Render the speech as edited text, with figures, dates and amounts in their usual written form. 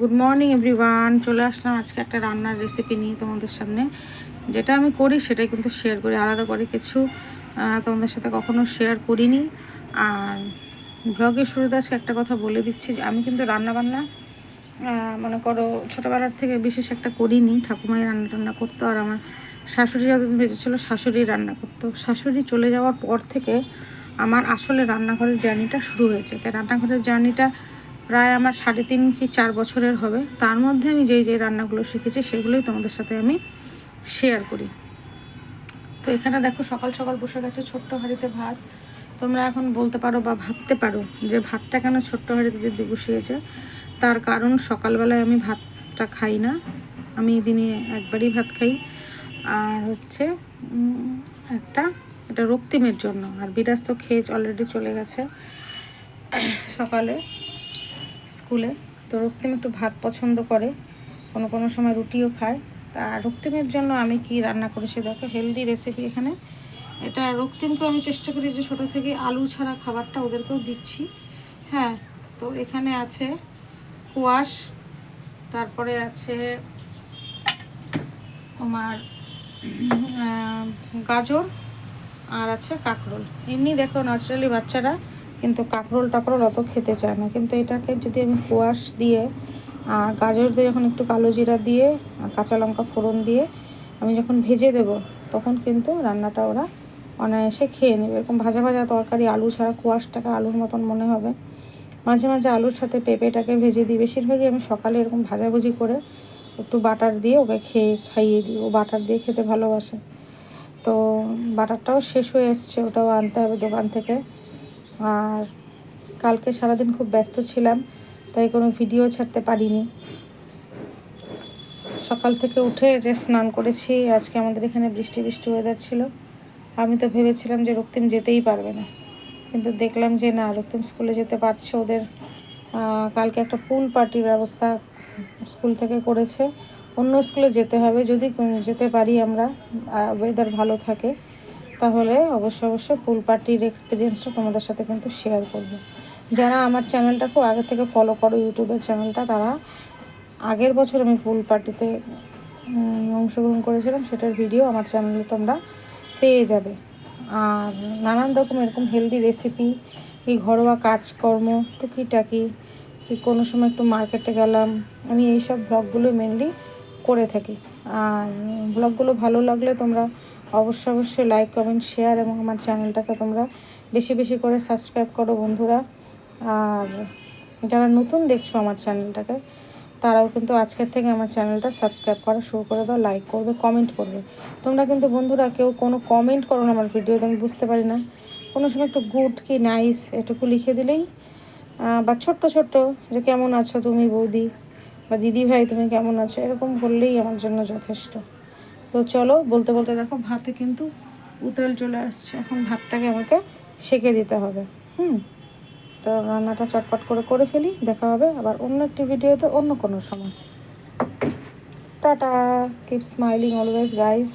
Good morning everyone, চলে আসলাম আজকে একটা রান্নার রেসিপি নিয়ে তোমাদের সামনে। যেটা আমি করি সেটাই কিন্তু শেয়ার করি, আলাদা করে কিছু তোমাদের সাথে কখনো শেয়ার করিনি। আর ব্লগের শুরুতে আজকে একটা কথা বলে দিচ্ছি যে আমি কিন্তু রান্নাবান্না মনে করো ছোটোবেলার থেকে বিশেষ একটা করিনি। ঠাকুমাই রান্না করতো, আর আমার শাশুড়ি যতদিন বেঁচে ছিল শাশুড়ি রান্না করতো। শাশুড়ি চলে যাওয়ার পর থেকে আমার আসলে রান্নাঘরের জার্নিটা শুরু হয়েছে। তাই রান্নাঘরের জার্নিটা প্রায় আমার 3.5 কি 4 বছরের হবে। তার মধ্যে আমি যেই রান্নাগুলো শিখেছি সেগুলোই তোমাদের সাথে আমি শেয়ার করি। তো এখানে দেখো সকাল সকাল বসে গেছে ছোট্ট হাঁড়িতে ভাত। তোমরা এখন বলতে পারো বা ভাবতে পারো যে ভাতটা কেন ছোট্ট হাঁড়িতে দিদি বসিয়েছে। তার কারণ সকালবেলায় আমি ভাতটা খাই না, আমি দিনে একবারই ভাত খাই। আর হচ্ছে এটা রক্তিমের জন্য। আর বিরাজ তো খেয়ে অলরেডি চলে গেছে সকালে স্কুলে। তো রক্তিম একটু ভাত পছন্দ করে, কোনো কোনো সময় রুটিও খায়। তা রক্তিমের জন্য আমি কি রান্না করেছি দেখো, হেলদি রেসিপি এখানে। এটা রক্তিমকে আমি চেষ্টা করি যে ছোটো থেকে আলু ছাড়া খাবারটা ওদেরকেও দিচ্ছি। হ্যাঁ, তো এখানে আছে কোয়াশ, তারপরে আছে তোমার গাজর, আর আছে কাঁকরোল। এমনি দেখো ন্যাচারালি বাচ্চারা কিন্তু কাঁকরোল টাকরোল অত খেতে চায় না, কিন্তু এটাকে যদি আমি কোয়াশ দিয়ে আর গাজর দিয়ে যখন একটু কালো জিরা দিয়ে আর কাঁচা লঙ্কা ফোড়ন দিয়ে আমি যখন ভেজে দেব, তখন কিন্তু রান্নাটা ওরা অনায়াসে খেয়ে নেবে। এরকম ভাজা ভাজা তরকারি আলু ছাড়া কোয়াশটাকে আলুর মতন মনে হবে। মাঝে মাঝে আলুর সাথে পেঁপেটাকে ভেজে দিই। বেশিরভাগই আমি সকালে এরকম ভাজাভুজি করে একটু বাটার দিয়ে ওকে খাইয়ে দিই। ও বাটার দিয়ে খেতে ভালোবাসে। তো বাটারটাও শেষ হয়ে এসছে, ওটাও আনতে হবে দোকান থেকে। আর কালকে সারাদিন খুব ব্যস্ত ছিলাম, তাই কোনো ভিডিও ছাড়তে পারিনি। সকাল থেকে উঠে যে স্নান করেছি, আজকে আমাদের এখানে বৃষ্টি ওয়েদার ছিল। আমি তো ভেবেছিলাম যে রক্তিম যেতেই পারবে না, কিন্তু দেখলাম যে না, রক্তিম স্কুলে যেতে পারছে। ওদের কালকে একটা পুল পার্টির ব্যবস্থা স্কুল থেকে করেছে। অন্য স্কুলে যেতে হবে, যদি যেতে পারি আমরা, ওয়েদার ভালো থাকে, তাহলে অবশ্যই পুল পার্টির এক্সপিরিয়েন্সটা তোমাদের সাথে কিন্তু শেয়ার করব। যারা আমার চ্যানেলটা খুব আগে থেকে ফলো করো, ইউটিউবের চ্যানেলটা, তারা আগের বছর আমি পুল পার্টিতে অংশগ্রহণ করেছিলাম, সেটার ভিডিও আমার চ্যানেলে তোমরা পেয়ে যাবে। আর নানান রকম এরকম হেলদি রেসিপি, এই ঘরোয়া কাজকর্ম, টুকিটাকি, কি কোনো সময় একটু মার্কেটে গেলাম, আমি এইসব ব্লগগুলো মেনলি করে থাকি। আর ব্লগগুলো ভালো লাগলে তোমরা অবশ্যই লাইক কমেন্ট শেয়ার এবং আমার চ্যানেলটাকে তোমরা বেশি বেশি করে সাবস্ক্রাইব করো বন্ধুরা। আর যারা নতুন দেখছো আমার চ্যানেলটাকে, তারাও কিন্তু আজকের থেকে আমার চ্যানেলটা সাবস্ক্রাইব করা শুরু করে দাও, লাইক করবে, কমেন্ট করবে। তোমরা কিন্তু বন্ধুরা কেউ কোনো কমেন্ট করো না আমার ভিডিওতে, আমি বুঝতে পারি না। কোনো সময় একটু গুড কি নাইস এটুকু লিখে দিলেই, বা ছোট্ট যে কেমন আছো তুমি বৌদি, বা দিদি ভাই তুমি কেমন আছো, এরকম বললেই আমার জন্য যথেষ্ট। তো চলো, বলতে বলতে দেখো ভাতে কিন্তু উতল চলে আসছে। এখন ভাতটাকে আমাকে সেঁকে দিতে হবে। তো রান্নাটা চটপট করে ফেলি। দেখা হবে আবার অন্য একটি ভিডিওতে অন্য কোনো সময়। Tata, keep smiling always guys.